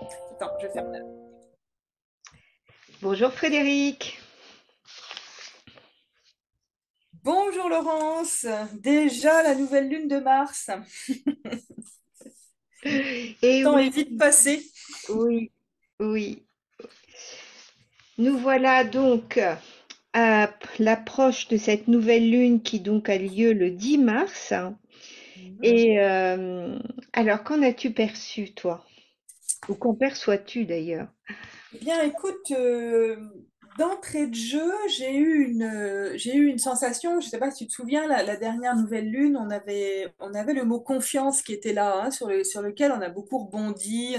Attends, je ferme la... Bonjour Frédéric. Bonjour Laurence, déjà la nouvelle lune de Mars. Le Et temps est oui, vite passé. oui, oui. Nous voilà donc à l'approche de cette nouvelle lune qui donc a lieu le 10 mars. Mhm. Et alors, qu'en as-tu perçu, toi? Ou qu'en perçois-tu d'ailleurs? Eh bien, écoute, d'entrée de jeu, j'ai eu une sensation, je ne sais pas si tu te souviens, la dernière nouvelle lune, on avait le mot confiance qui était là, hein, sur lequel on a beaucoup rebondi,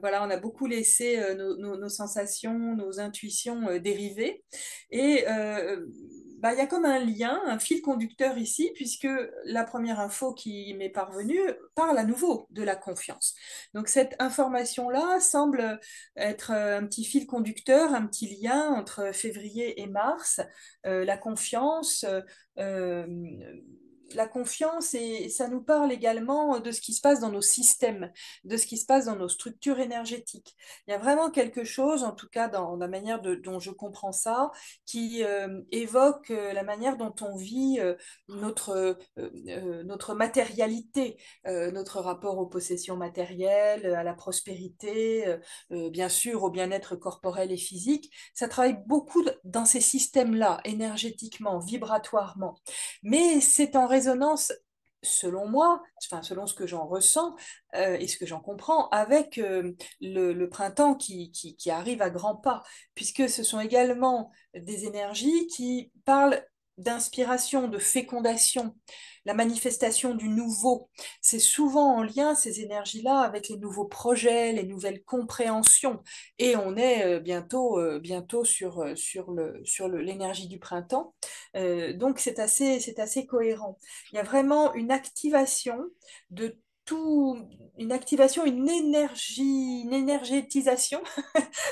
voilà, on a beaucoup laissé nos sensations, nos intuitions dériver. Et bah, il y a comme un lien, un fil conducteur ici, puisque la première info qui m'est parvenue parle à nouveau de la confiance. Donc cette information-là semble être un petit fil conducteur, un petit lien entre février et mars. La confiance, euh, la confiance, et ça nous parle également de ce qui se passe dans nos systèmes, de ce qui se passe dans nos structures énergétiques. Il y a vraiment quelque chose, en tout cas dans la manière dont je comprends ça, qui évoque la manière dont on vit notre matérialité, notre rapport aux possessions matérielles, à la prospérité, bien sûr au bien-être corporel et physique. Ça travaille beaucoup dans ces systèmes-là, énergétiquement, vibratoirement. Mais c'est en résonance, selon moi, enfin selon ce que j'en ressens et ce que j'en comprends, avec le printemps qui arrive à grands pas, puisque ce sont également des énergies qui parlent d'inspiration, de fécondation, la manifestation du nouveau. C'est souvent en lien, ces énergies-là, avec les nouveaux projets, les nouvelles compréhensions. Et on est bientôt l'énergie du printemps. Donc c'est assez cohérent. Il y a vraiment une activation de tout, une activation, une énergie, une énergétisation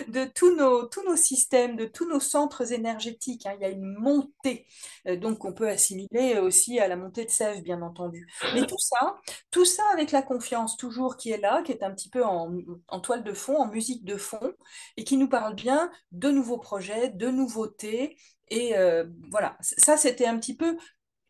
de tous nos systèmes, de tous nos centres énergétiques, hein. Il y a une montée, donc on peut assimiler aussi à la montée de sève, bien entendu. Mais tout ça avec la confiance toujours qui est là, qui est un petit peu en toile de fond, en musique de fond, et qui nous parle bien de nouveaux projets, de nouveautés. Et voilà, ça c'était un petit peu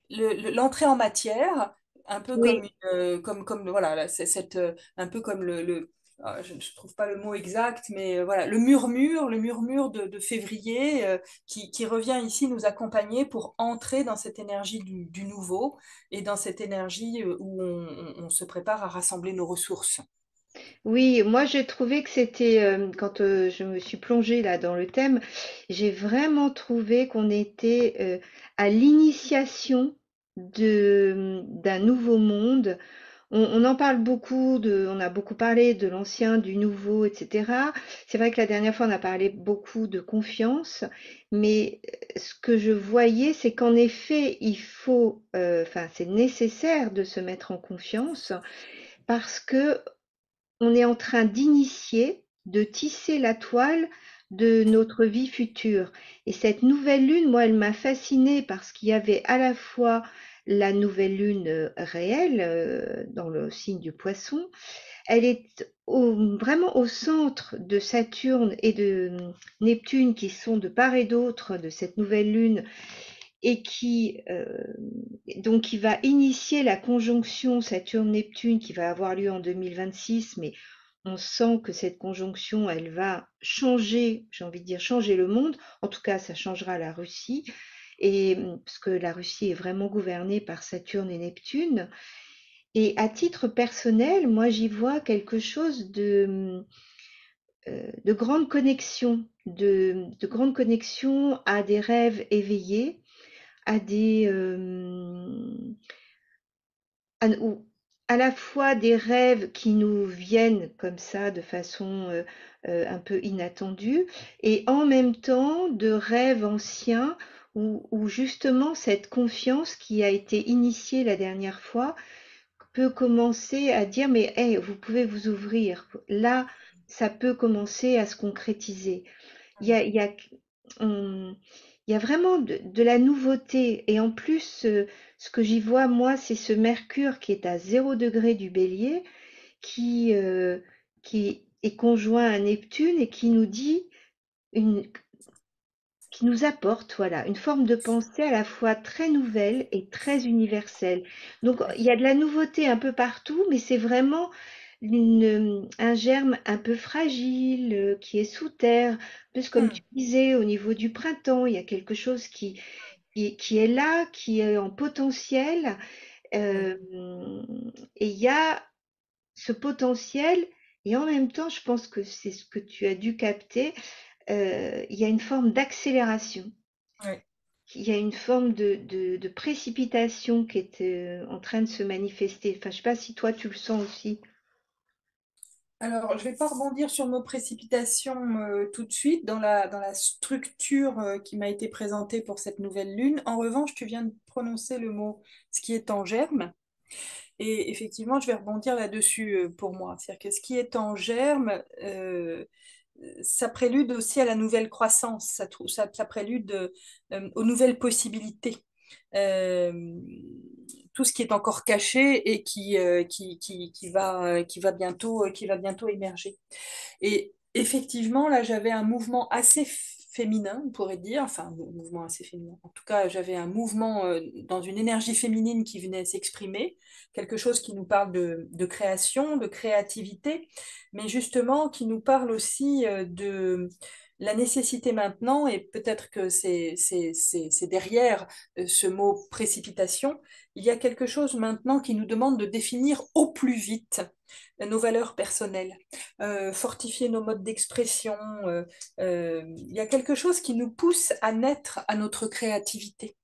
l'entrée en matière, un peu comme, Oui, voilà, c'est un peu comme je ne trouve pas le mot exact, mais voilà, le murmure de février qui revient ici nous accompagner pour entrer dans cette énergie du nouveau et dans cette énergie où on se prépare à rassembler nos ressources. oui, moi j'ai trouvé que c'était, quand je me suis plongée là dans le thème, j'ai vraiment trouvé qu'on était à l'initiation d'un nouveau monde. On en parle beaucoup, on a beaucoup parlé de l'ancien, du nouveau, etc. C'est vrai que la dernière fois on a parlé beaucoup de confiance, mais ce que je voyais, c'est qu'en effet, enfin c'est nécessaire de se mettre en confiance parce que on est en train d'initier, de tisser la toile de notre vie future. Et cette nouvelle lune, moi, elle m'a fascinée parce qu'il y avait à la fois la nouvelle lune réelle dans le signe du poisson. Elle est vraiment au centre de Saturne et de Neptune qui sont de part et d'autre de cette nouvelle lune et qui va initier la conjonction Saturne-Neptune qui va avoir lieu en 2026, mais on sent que cette conjonction, elle va changer, j'ai envie de dire changer le monde. En tout cas, ça changera la Russie, et parce que la Russie est vraiment gouvernée par Saturne et Neptune. Et à titre personnel, moi, j'y vois quelque chose de grande connexion, de grande connexion à des rêves éveillés, à des ou à la fois des rêves qui nous viennent comme ça de façon un peu inattendue, et en même temps de rêves anciens où justement cette confiance qui a été initiée la dernière fois peut commencer à dire mais hey, vous pouvez vous ouvrir. Là, ça peut commencer à se concrétiser. Il y a, il y a, on- il y a vraiment de la nouveauté. Et en plus, ce que j'y vois, moi, c'est ce Mercure qui est à 0 degré du Bélier, qui, euh, qui est conjoint à Neptune et qui nous dit une, qui nous apporte, voilà, une forme de pensée à la fois très nouvelle et très universelle. Donc, Oui. il y a de la nouveauté un peu partout, mais c'est vraiment un germe un peu fragile, qui est sous terre. Plus comme tu Hmm. disais, au niveau du printemps, il y a quelque chose qui est là, qui est en potentiel. Oui. euh, et il y a ce potentiel, et en même temps, je pense que c'est ce que tu as dû capter, il y a une forme d'accélération. Oui. Il y a une forme de précipitation qui est en train de se manifester. Enfin, je sais pas si toi tu le sens aussi. Alors, je ne vais pas rebondir sur nos précipitations tout de suite dans la structure qui m'a été présentée pour cette nouvelle lune. En revanche, tu viens de prononcer le mot ce qui est en germe. Et effectivement, je vais rebondir là-dessus pour moi. C'est-à-dire que ce qui est en germe, ça prélude aussi à la nouvelle croissance, ça prélude aux nouvelles possibilités. Euh, tout ce qui est encore caché et qui va bientôt émerger. Et effectivement, là, j'avais un mouvement assez féminin, on pourrait dire, enfin, un mouvement assez féminin. En tout cas, j'avais un mouvement dans une énergie féminine qui venait s'exprimer, quelque chose qui nous parle de création, de créativité, mais justement qui nous parle aussi de la nécessité maintenant, et peut-être que c'est derrière ce mot précipitation, il y a quelque chose maintenant qui nous demande de définir au plus vite nos valeurs personnelles, fortifier nos modes d'expression. Il y a quelque chose qui nous pousse à naître à notre créativité.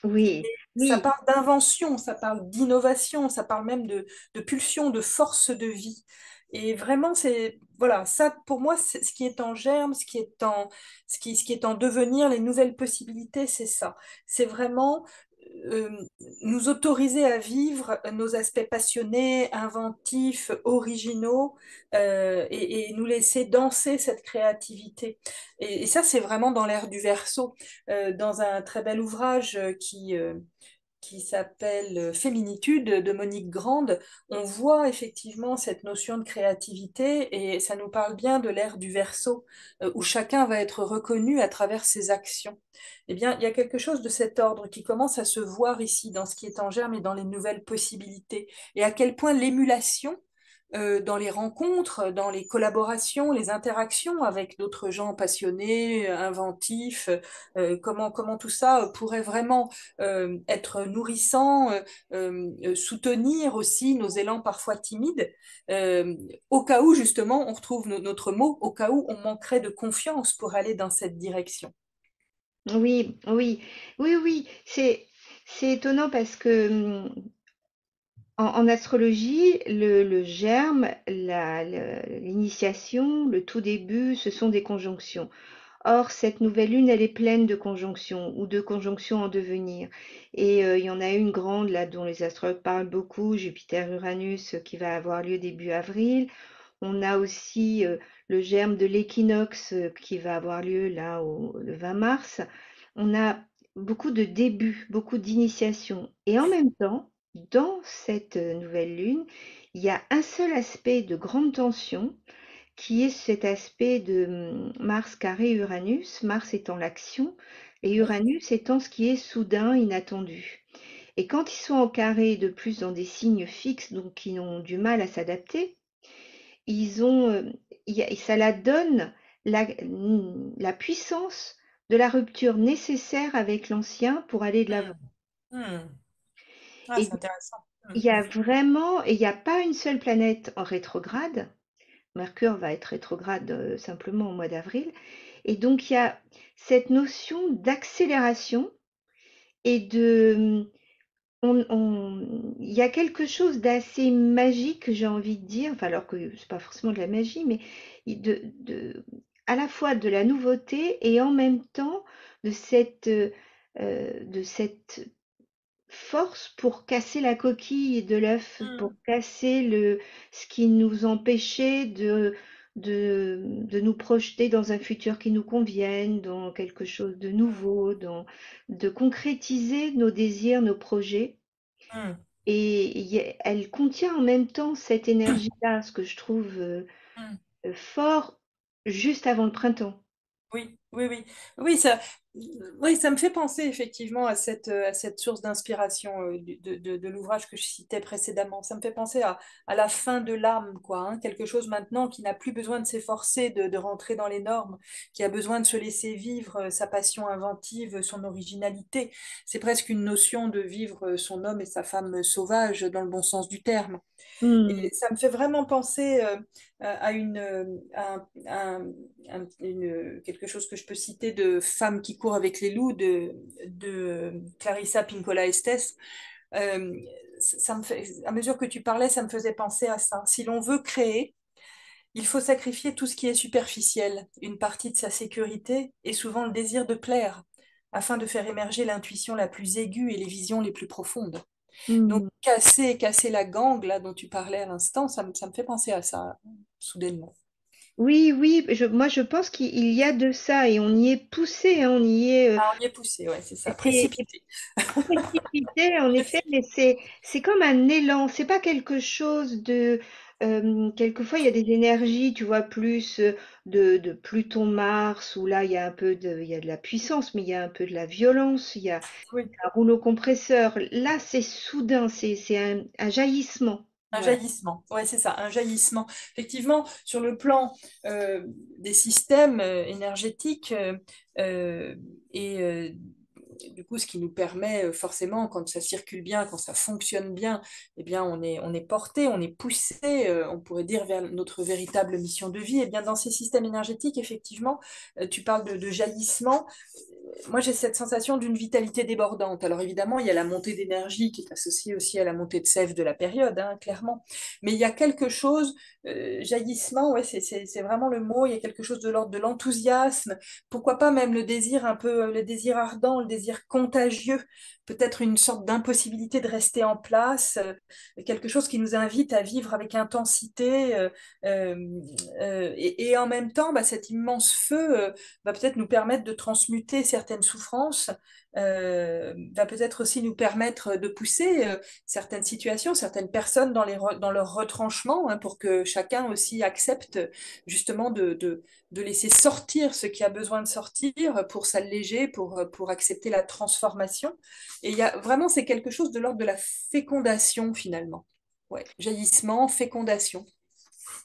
Oui, Ça oui, parle d'invention, ça parle d'innovation, ça parle même de pulsion, de force de vie. Et vraiment, c'est voilà, ça pour moi, c'est ce qui est en germe, ce qui est en devenir, les nouvelles possibilités, c'est ça. C'est vraiment euh, nous autoriser à vivre nos aspects passionnés, inventifs, originaux, et nous laisser danser cette créativité. Et ça, c'est vraiment dans l'ère du Verseau, dans un très bel ouvrage qui s'appelle Féminitude de Monique Grande, on voit effectivement cette notion de créativité et ça nous parle bien de l'ère du Verseau, où chacun va être reconnu à travers ses actions. Eh bien, il y a quelque chose de cet ordre qui commence à se voir ici dans ce qui est en germe et dans les nouvelles possibilités. Et à quel point l'émulation dans les rencontres, dans les collaborations, les interactions avec d'autres gens passionnés, inventifs, comment tout ça pourrait vraiment être nourrissant, soutenir aussi nos élans parfois timides, euh, au cas où justement on retrouve notre mot, au cas où on manquerait de confiance pour aller dans cette direction. oui, oui, oui, oui. C'est étonnant parce que en astrologie, le germe, l'initiation, le tout début, ce sont des conjonctions. Or, cette nouvelle lune, elle est pleine de conjonctions ou de conjonctions en devenir. Et il y en a une grande là dont les astrologues parlent beaucoup, Jupiter-Uranus, qui va avoir lieu début avril. On a aussi le germe de l'équinoxe qui va avoir lieu là le 20 mars. On a beaucoup de débuts, beaucoup d'initiations. Et en même temps, dans cette nouvelle lune, il y a un seul aspect de grande tension qui est cet aspect de Mars carré Uranus, Mars étant l'action et Oui. Uranus étant ce qui est soudain, inattendu. Et quand ils sont en carré de plus dans des signes fixes, donc qui ont du mal à s'adapter, ils ont, ça la donne la puissance de la rupture nécessaire avec l'ancien pour aller de l'avant. Hmm. Hmm. Ah, Et c'est intéressant. il Hmm. y a vraiment, et il n'y a pas une seule planète en rétrograde. Mercure va être rétrograde simplement au mois d'avril. Et donc il y a cette notion d'accélération et il y a quelque chose d'assez magique, j'ai envie de dire, enfin alors que c'est pas forcément de la magie, mais à la fois de la nouveauté et en même temps de cette force pour casser la coquille de l'œuf, pour Hmm. casser ce qui nous empêchait de nous projeter dans un futur qui nous convienne, dans quelque chose de nouveau, de concrétiser nos désirs, nos projets. Hmm. Et elle contient en même temps cette énergie-là, ce que je trouve. Mm. fort juste avant le printemps. Oui, oui, oui. Oui, ça, oui, ça me fait penser effectivement à cette source d'inspiration de l'ouvrage que je citais précédemment. Ça me fait penser à la fin de l'âme, quoi, hein, quelque chose maintenant qui n'a plus besoin de s'efforcer de rentrer dans les normes, qui a besoin de se laisser vivre sa passion inventive, son originalité. C'est presque une notion de vivre son homme et sa femme sauvage dans le bon sens du terme. Hmm. Et ça me fait vraiment penser à quelque chose que je peux citer de Femme qui court avec les loups de Clarissa Pinkola Estés. Euh, Ça me fait, à mesure que tu parlais, ça me faisait penser à ça. Si l'on veut créer, il faut sacrifier tout ce qui est superficiel, une partie de sa sécurité et souvent le désir de plaire, afin de faire émerger l'intuition la plus aiguë et les visions les plus profondes. Donc, Hmm. casser la gangue, là, dont tu parlais à l'instant, ça me fait penser à ça, soudainement. Oui, oui, moi je pense qu'il y a de ça et on y est poussé, hein, on y est. Ah, on y est poussé, ouais, c'est ça, C'est précipité. précipité en effet, mais c'est comme un élan. C'est pas quelque chose de. Quelquefois, il y a des énergies, tu vois, plus de Pluton-Mars, où là, il y a de la puissance, mais il y a un peu de la violence, il y a Oui, un rouleau compresseur. Là, c'est soudain, c'est un jaillissement. un Voilà. jaillissement, ouais, c'est ça, un jaillissement. Effectivement, sur le plan des systèmes énergétiques euh, et du coup, ce qui nous permet forcément, quand ça circule bien, quand ça fonctionne bien, eh bien, on est porté, on est poussé, on pourrait dire, vers notre véritable mission de vie. Et bien, dans ces systèmes énergétiques, effectivement, tu parles de jaillissement. Moi, j'ai cette sensation d'une vitalité débordante. Alors évidemment, il y a la montée d'énergie qui est associée aussi à la montée de sève de la période, hein, clairement. Mais il y a quelque chose, jaillissement, ouais, c'est vraiment le mot, il y a quelque chose de l'ordre de l'enthousiasme, pourquoi pas même le désir un peu, le désir ardent, le désir contagieux, peut-être une sorte d'impossibilité de rester en place, quelque chose qui nous invite à vivre avec intensité, euh, et en même temps, bah, cet immense feu va peut-être nous permettre de transmuter certaines souffrances, va peut-être aussi nous permettre de pousser certaines situations, certaines personnes dans leur retranchement, hein, pour que chacun aussi accepte justement de laisser sortir ce qui a besoin de sortir pour s'alléger, pour accepter la transformation. Et il y a vraiment, c'est quelque chose de l'ordre de la fécondation finalement. Ouais, jaillissement, fécondation.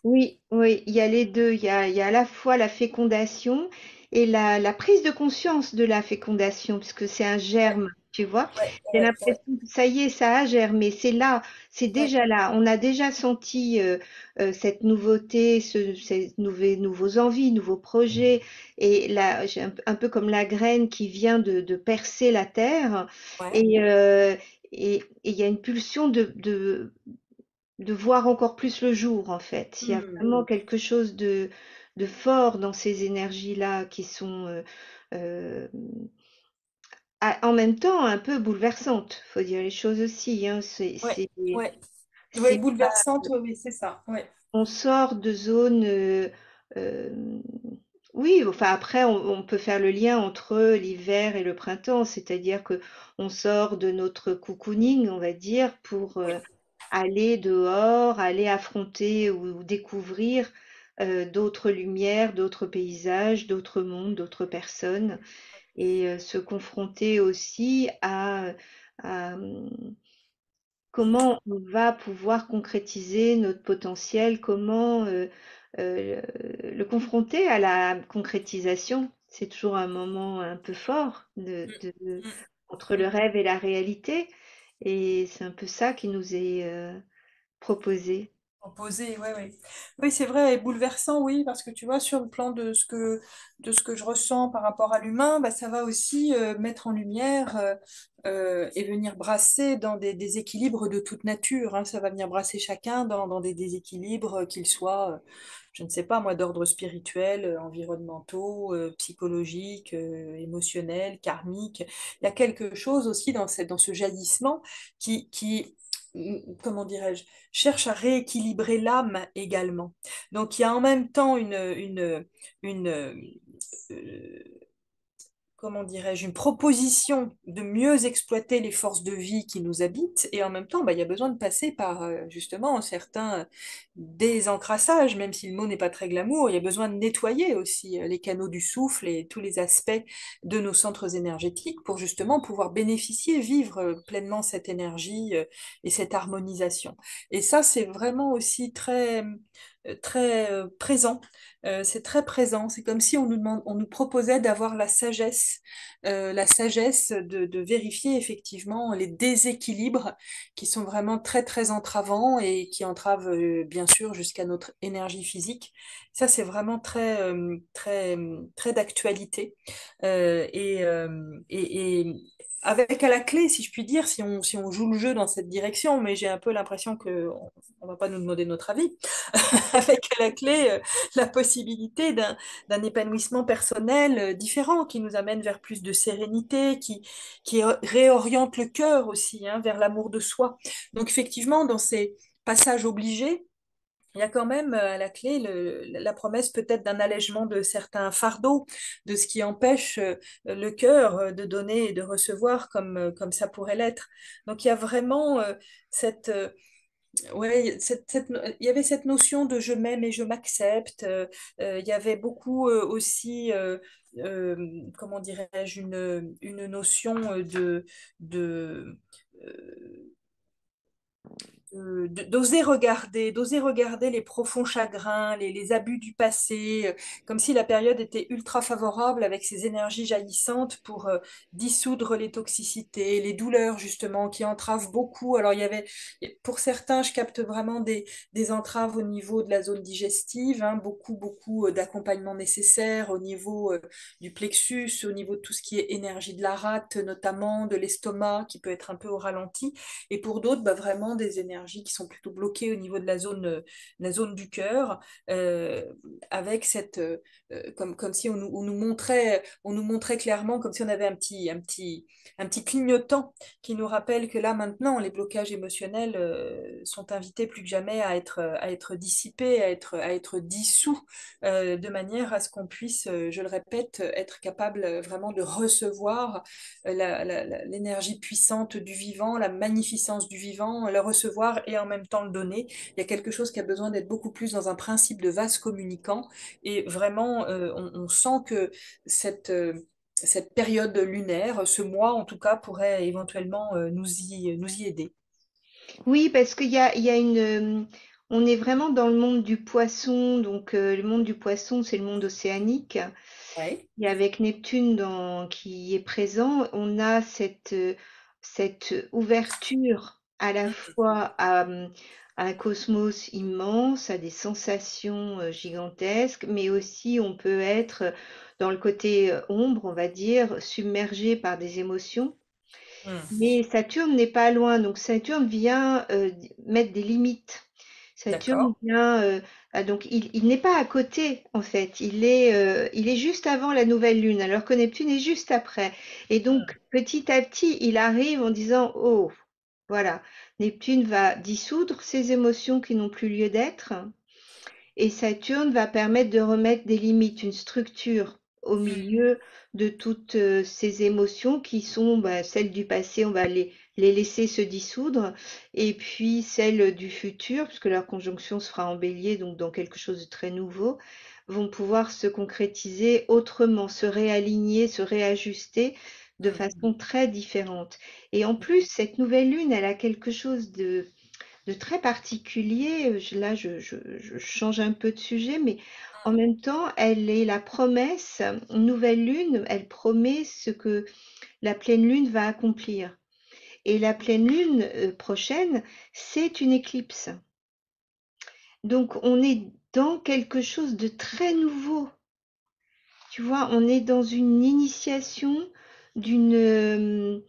Oui, oui, il y a les deux. Il y a à la fois la fécondation et la prise de conscience de la fécondation, puisque c'est un Ouais, germe, tu vois. ouais, J'ai ouais, ouais, l'impression que ça y est, ça a germé. C'est là, c'est ouais. déjà là. On a déjà senti cette nouveauté, ces nouveaux envies, nouveaux projets. Et là, j'ai un peu comme la graine qui vient de percer la terre. Ouais. Et, et il y a une pulsion de voir encore plus le jour, en fait. Il y a Hmm. vraiment quelque chose de fort dans ces énergies-là qui sont euh, en même temps un peu bouleversantes. Faut dire les choses aussi, hein. Ouais, ouais. Ouais, C'est bouleversante, oui, oui, c'est ça. Ouais. On sort de zones. Euh, oui, enfin après, on peut faire le lien entre l'hiver et le printemps, c'est-à-dire que on sort de notre cocooning, on va dire, pour Oui, aller dehors, aller affronter ou découvrir d'autres lumières, d'autres paysages, d'autres mondes, d'autres personnes, et se confronter aussi à, comment on va pouvoir concrétiser notre potentiel, comment le confronter à la concrétisation. C'est toujours un moment un peu fort mm, entre le mm. rêve et la réalité. Et c'est un peu ça qui nous est proposé. Opposé, ouais, ouais. Oui, c'est vrai, et bouleversant, oui, parce que tu vois, sur le plan de ce que je ressens par rapport à l'humain, bah, ça va aussi mettre en lumière et venir brasser dans des déséquilibres de toute nature, hein. Ça va venir brasser chacun dans des déséquilibres, qu'ils soient, je ne sais pas, moi, d'ordre spirituel, environnementaux, psychologiques, émotionnels, karmiques. Il y a quelque chose aussi dans ce jaillissement qui, comment dirais-je, cherche à rééquilibrer l'âme également. Donc il y a en même temps une, comment dirais-je, une proposition de mieux exploiter les forces de vie qui nous habitent, et en même temps, bah, il y a besoin de passer par justement certains désencrassages, même si le mot n'est pas très glamour, il y a besoin de nettoyer aussi les canaux du souffle et tous les aspects de nos centres énergétiques pour justement pouvoir bénéficier, vivre pleinement cette énergie et cette harmonisation. Et ça, c'est vraiment aussi très présent. C'est très présent. C'est comme si on nous proposait d'avoir la sagesse de vérifier effectivement les déséquilibres qui sont vraiment très très entravants et qui entravent bien sûr jusqu'à notre énergie physique. Ça, c'est vraiment très d'actualité. Et avec à la clé, si je puis dire, si on joue le jeu dans cette direction, mais j'ai un peu l'impression que on va pas nous demander notre avis, avec à la clé la possibilité d'un épanouissement personnel différent qui nous amène vers plus de sérénité, qui réoriente le cœur aussi hein, vers l'amour de soi. Donc effectivement, dans ces passages obligés, il y a quand même à la clé la promesse peut-être d'un allègement de certains fardeaux, de ce qui empêche le cœur de donner et de recevoir comme ça pourrait l'être. Donc il y a vraiment ouais, il y avait cette notion de je m'aime et je m'accepte. Il y avait beaucoup aussi, comment dirais-je, une notion de, euh, d'oser regarder les profonds chagrins, les abus du passé, comme si la période était ultra favorable avec ces énergies jaillissantes pour dissoudre les toxicités, les douleurs justement qui entravent beaucoup. Alors il y avait, pour certains, je capte vraiment des entraves au niveau de la zone digestive, hein, beaucoup d'accompagnement nécessaire au niveau du plexus, au niveau de tout ce qui est énergie de la rate, notamment de l'estomac qui peut être un peu au ralenti. Et pour d'autres, bah, vraiment des énergies qui sont plutôt bloquées au niveau de la zone du cœur, euh, avec comme si on nous montrait clairement, comme si on avait un petit clignotant qui nous rappelle que là maintenant, les blocages émotionnels sont invités plus que jamais à être dissipés, à être dissous, de manière à ce qu'on puisse, je le répète, être capable vraiment de recevoir l'énergie puissante du vivant, la magnificence du vivant, le recevoir et en même temps le donner. Il y a quelque chose qui a besoin d'être beaucoup plus dans un principe de vase communicant. Et vraiment, on sent que cette période lunaire, ce mois en tout cas, pourrait éventuellement nous y aider. Oui, parce qu'il y a on est vraiment dans le monde du poisson, donc le monde du poisson, c'est le monde océanique. Ouais. Et avec Neptune qui est présent, on a cette ouverture à la fois à un cosmos immense, à des sensations gigantesques, mais aussi on peut être dans le côté ombre, on va dire, submergé par des émotions. Hmm. Mais Saturne n'est pas loin, donc Saturne vient mettre des limites. Saturne D'accord. vient, donc il n'est pas à côté en fait, il est juste avant la nouvelle lune, alors que Neptune est juste après. Et Hmm. donc petit à petit, il arrive en disant, oh, voilà, Neptune va dissoudre ces émotions qui n'ont plus lieu d'être. Et Saturne va permettre de remettre des limites, une structure au milieu de toutes ces émotions qui sont bah, celles du passé, on va les laisser se dissoudre, et puis celles du futur, puisque leur conjonction se fera en bélier, donc dans quelque chose de très nouveau, vont pouvoir se concrétiser autrement, se réaligner, se réajuster de Hmm. façon très différente. Et en plus, cette nouvelle lune, elle a quelque chose de très particulier. Là, je change un peu de sujet, mais en même temps, elle est la promesse, une nouvelle lune, elle promet ce que la pleine lune va accomplir. Et la pleine lune prochaine, c'est une éclipse. Donc, on est dans quelque chose de très nouveau. Tu vois, on est dans une initiation d'une,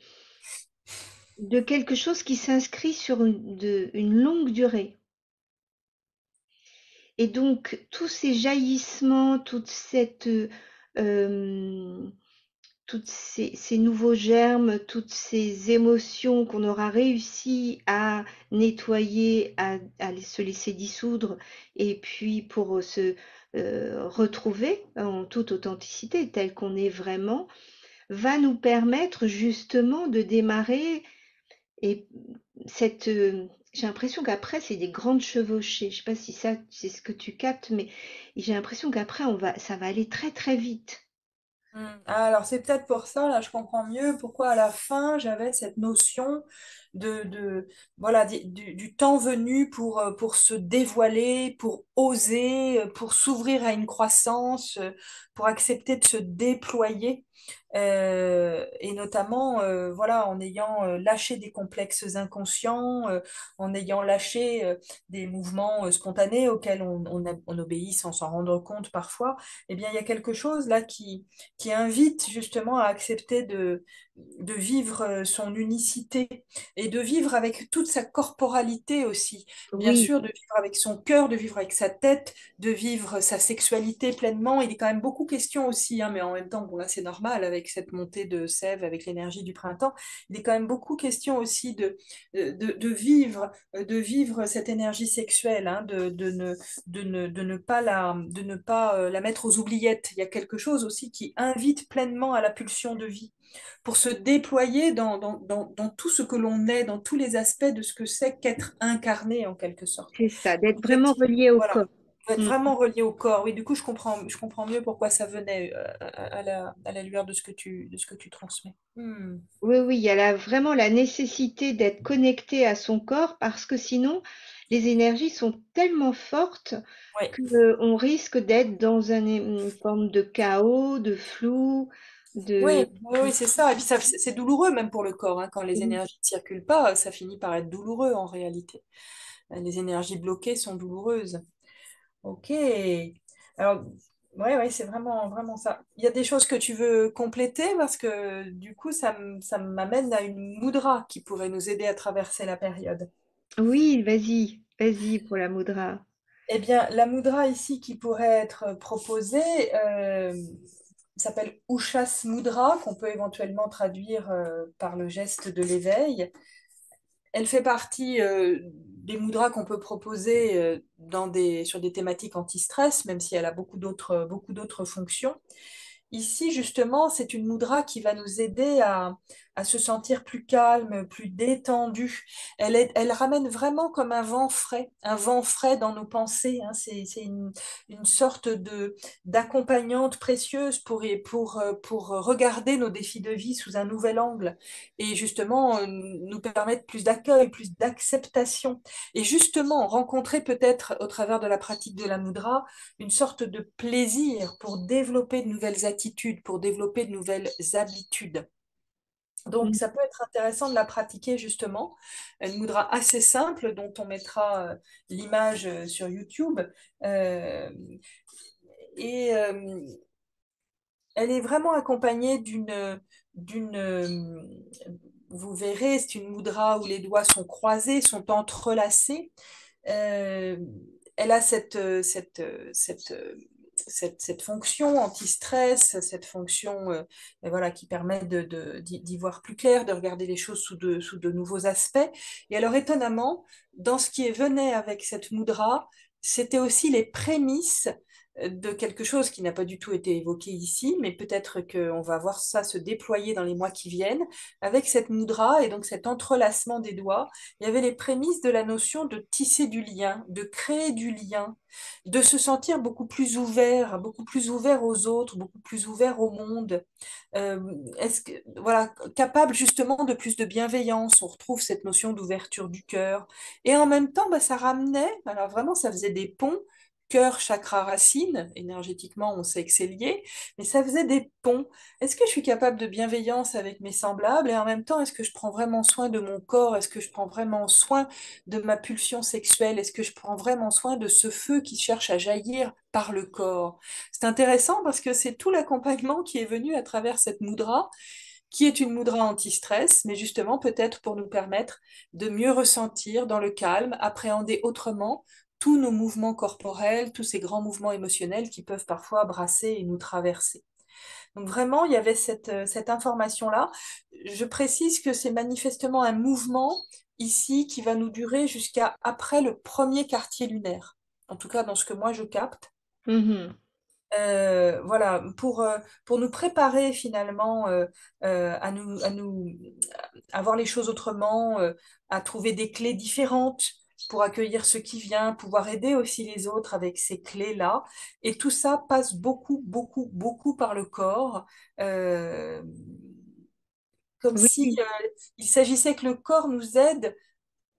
de quelque chose qui s'inscrit sur une longue durée. Et donc, tous ces jaillissements, euh, toutes ces nouveaux germes, toutes ces émotions qu'on aura réussi à nettoyer, à se laisser dissoudre, et puis pour se retrouver en toute authenticité, telle qu'on est vraiment, va nous permettre justement de démarrer et cette, j'ai l'impression qu'après, c'est des grandes chevauchées. Je sais pas si ça, c'est ce que tu captes, mais j'ai l'impression qu'après, ça va aller très très vite. Ah, alors c'est peut-être pour ça, là je comprends mieux pourquoi à la fin j'avais cette notion voilà, du temps venu pour se dévoiler, pour oser, pour s'ouvrir à une croissance, pour accepter de se déployer. Et notamment voilà, en ayant lâché des complexes inconscients, en ayant lâché des mouvements spontanés auxquels on obéit sans s'en rendre compte parfois. Eh bien il y a quelque chose là qui invite justement à accepter de vivre son unicité et de vivre avec toute sa corporalité aussi. Bien Oui, sûr, de vivre avec son cœur, de vivre avec sa tête, de vivre sa sexualité pleinement. Il est quand même beaucoup question aussi, hein, mais en même temps, bon là c'est normal avec cette montée de sève, avec l'énergie du printemps, il est quand même beaucoup question aussi de vivre cette énergie sexuelle, hein, de ne pas la mettre aux oubliettes. Il y a quelque chose aussi qui invite pleinement à la pulsion de vie pour se déployer dans tout ce que l'on est, dans tous les aspects de ce que c'est qu'être incarné en quelque sorte. c'est ça, d'être Donc, vraiment relié au voilà, corps. être Mm. vraiment relié au corps. Oui, du coup, je comprends mieux pourquoi ça venait à la lueur de ce que tu transmets. Hmm. Oui, oui, il y a vraiment la nécessité d'être connecté à son corps parce que sinon, les énergies sont tellement fortes Ouais. qu'on risque d'être dans une forme de chaos, de flou, de... Oui, oui, oui, c'est ça. Et puis ça, c'est douloureux même pour le corps, hein. Quand les Oui, énergies ne circulent pas, ça finit par être douloureux en réalité. Les énergies bloquées sont douloureuses. Ok. Alors, ouais, ouais, c'est vraiment, vraiment ça. Il y a des choses que tu veux compléter parce que du coup, ça m'amène à une moudra qui pourrait nous aider à traverser la période. oui, vas-y, vas-y pour la Moudra. Eh bien, la moudra ici qui pourrait être proposée s'appelle Ushas Mudra, qu'on peut éventuellement traduire par le geste de l'éveil. Elle fait partie des mudras qu'on peut proposer sur des thématiques anti-stress, même si elle a beaucoup d'autres fonctions. Ici, justement, c'est une mudra qui va nous aider à se sentir plus calme, plus détendu. Elle ramène vraiment comme un vent frais dans nos pensées, hein. C'est une sorte d'accompagnante précieuse pour regarder nos défis de vie sous un nouvel angle et justement nous permettre plus d'accueil, plus d'acceptation. Et justement, rencontrer peut-être au travers de la pratique de la mudra une sorte de plaisir pour développer de nouvelles attitudes, pour développer de nouvelles habitudes. Donc, Mm. ça peut être intéressant de la pratiquer justement. Une mudra assez simple dont on mettra l'image sur YouTube. Euh, et elle est vraiment accompagnée d'une, vous verrez, c'est une mudra où les doigts sont croisés, sont entrelacés. Euh, Elle a cette fonction anti-stress, cette fonction voilà, qui permet d'y voir plus clair, de regarder les choses sous de nouveaux aspects. Et alors, étonnamment, dans ce qui venait avec cette mudra, c'était aussi les prémices de quelque chose qui n'a pas du tout été évoqué ici, mais peut-être qu'on va voir ça se déployer dans les mois qui viennent. Avec cette mudra et donc cet entrelacement des doigts, il y avait les prémices de la notion de tisser du lien, de créer du lien, de se sentir beaucoup plus ouvert aux autres, beaucoup plus ouvert au monde. Euh, voilà, capable justement de plus de bienveillance. On retrouve cette notion d'ouverture du cœur. Et en même temps, bah, ça ramenait, alors vraiment, ça faisait des ponts. Cœur, chakra, racine, énergétiquement, on sait que c'est lié, mais ça faisait des ponts. Est-ce que je suis capable de bienveillance avec mes semblables et en même temps, est-ce que je prends vraiment soin de mon corps? Est-ce que je prends vraiment soin de ma pulsion sexuelle? Est-ce que je prends vraiment soin de ce feu qui cherche à jaillir par le corps? C'est intéressant parce que c'est tout l'accompagnement qui est venu à travers cette mudra, qui est une mudra anti-stress, mais justement peut-être pour nous permettre de mieux ressentir dans le calme, appréhender autrement tous nos mouvements corporels, tous ces grands mouvements émotionnels qui peuvent parfois brasser et nous traverser. Donc vraiment, il y avait cette information-là. Je précise que c'est manifestement un mouvement ici qui va nous durer jusqu'à après le premier quartier lunaire. En tout cas, dans ce que moi je capte. Mhm. Voilà, pour nous préparer finalement à nous à voir les choses autrement, à trouver des clés différentes pour accueillir ce qui vient, pouvoir aider aussi les autres avec ces clés-là. Et tout ça passe beaucoup, beaucoup, beaucoup par le corps, euh, comme si Oui, il s'agissait que le corps nous aide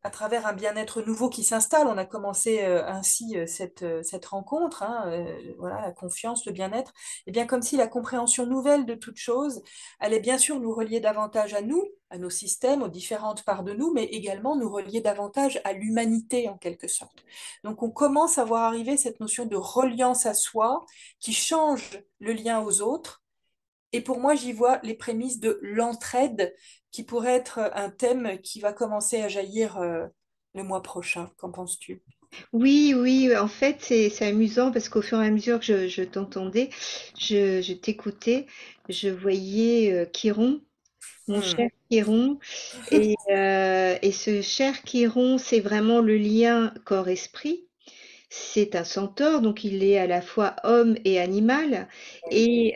à travers un bien-être nouveau qui s'installe. On a commencé ainsi cette rencontre, hein, voilà, la confiance, le bien-être, et bien comme si la compréhension nouvelle de toute chose allait bien sûr nous relier davantage à nous, à nos systèmes, aux différentes parts de nous, mais également nous relier davantage à l'humanité en quelque sorte. Donc on commence à voir arriver cette notion de reliance à soi qui change le lien aux autres et pour moi, j'y vois les prémices de l'entraide, qui pourrait être un thème qui va commencer à jaillir le mois prochain. Qu'en penses-tu? oui, oui, en fait, c'est amusant parce qu'au fur et à mesure que je t'entendais, je t'écoutais, je voyais Chiron, mon Hmm. cher Chiron, et ce cher Chiron, c'est vraiment le lien corps-esprit. C'est un centaure, donc il est à la fois homme et animal, Oui. et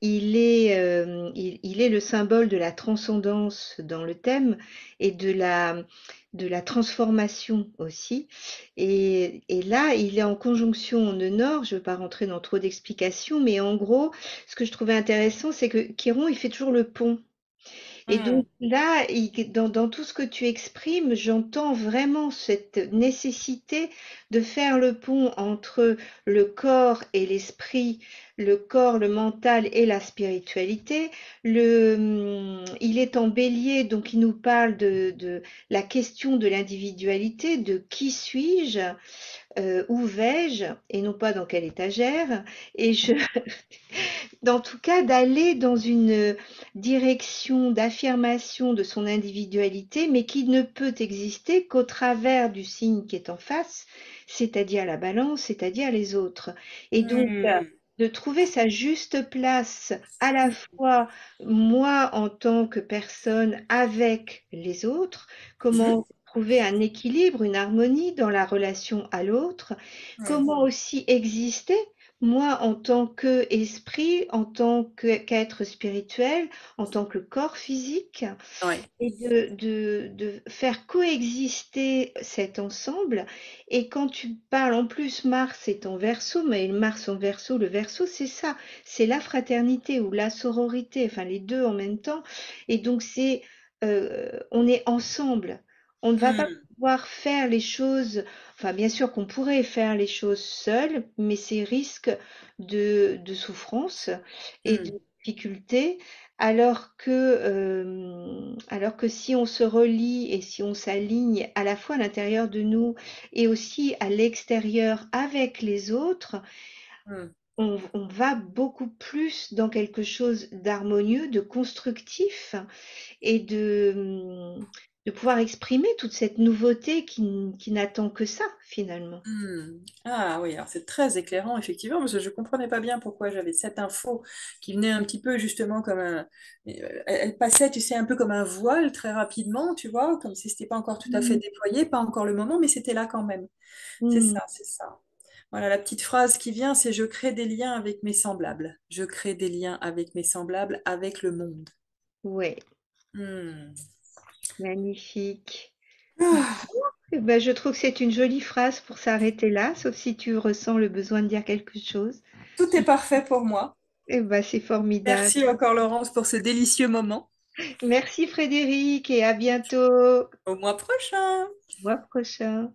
il est le symbole de la transcendance dans le thème et de la transformation aussi. Et là, il est en conjonction en nœud nord. Je ne veux pas rentrer dans trop d'explications, mais en gros, ce que je trouvais intéressant, c'est que Chiron, il fait toujours le pont. Et Hmm. donc là, dans tout ce que tu exprimes, j'entends vraiment cette nécessité de faire le pont entre le corps et l'esprit, le corps, le mental et la spiritualité. Il est en bélier, donc il nous parle de la question de l'individualité, de qui suis-je, où vais-je, et non pas dans quelle étagère. Et dans tout cas, d'aller dans une direction d'affirmation de son individualité, mais qui ne peut exister qu'au travers du signe qui est en face, c'est-à-dire la balance, c'est-à-dire les autres. Et donc, Hmm. de trouver sa juste place à la fois moi en tant que personne avec les autres, Mhm. comment trouver un équilibre, une harmonie dans la relation à l'autre, Hmm. comment aussi exister moi, en tant qu'esprit, en tant qu'être spirituel, en tant que corps physique, Ouais. et de faire coexister cet ensemble. Et quand tu parles, en plus, Mars est en Verseau, mais Mars en Verseau, le Verseau, c'est ça, c'est la fraternité ou la sororité, enfin les deux en même temps. Et donc on est ensemble. On ne va pas Hmm. pouvoir faire les choses, enfin bien sûr qu'on pourrait faire les choses seul, mais c'est risque de souffrance et de Hmm. difficulté. Alors que si on se relie et si on s'aligne à la fois à l'intérieur de nous et aussi à l'extérieur avec les autres, Hmm. on va beaucoup plus dans quelque chose d'harmonieux, de constructif et de pouvoir exprimer toute cette nouveauté qui n'attend que ça finalement. Hmm. Ah oui, alors c'est très éclairant, effectivement, parce que je ne comprenais pas bien pourquoi j'avais cette info qui venait un petit peu justement comme un... Elle passait, tu sais, un peu comme un voile très rapidement, tu vois, comme si c'était pas encore tout à fait Mm. déployé, pas encore le moment, mais c'était là quand même. C'est Mm. ça, c'est ça. Voilà, la petite phrase qui vient, c'est je crée des liens avec mes semblables. Je crée des liens avec mes semblables, avec le monde. Ouais, Hmm. magnifique. Ah, Eh ben, je trouve que c'est une jolie phrase pour s'arrêter là, sauf si tu ressens le besoin de dire quelque chose. tout est parfait pour moi. Eh ben, c'est formidable. Merci encore Laurence pour ce délicieux moment. Merci Frédéric et à bientôt. Au mois prochain. Au mois prochain.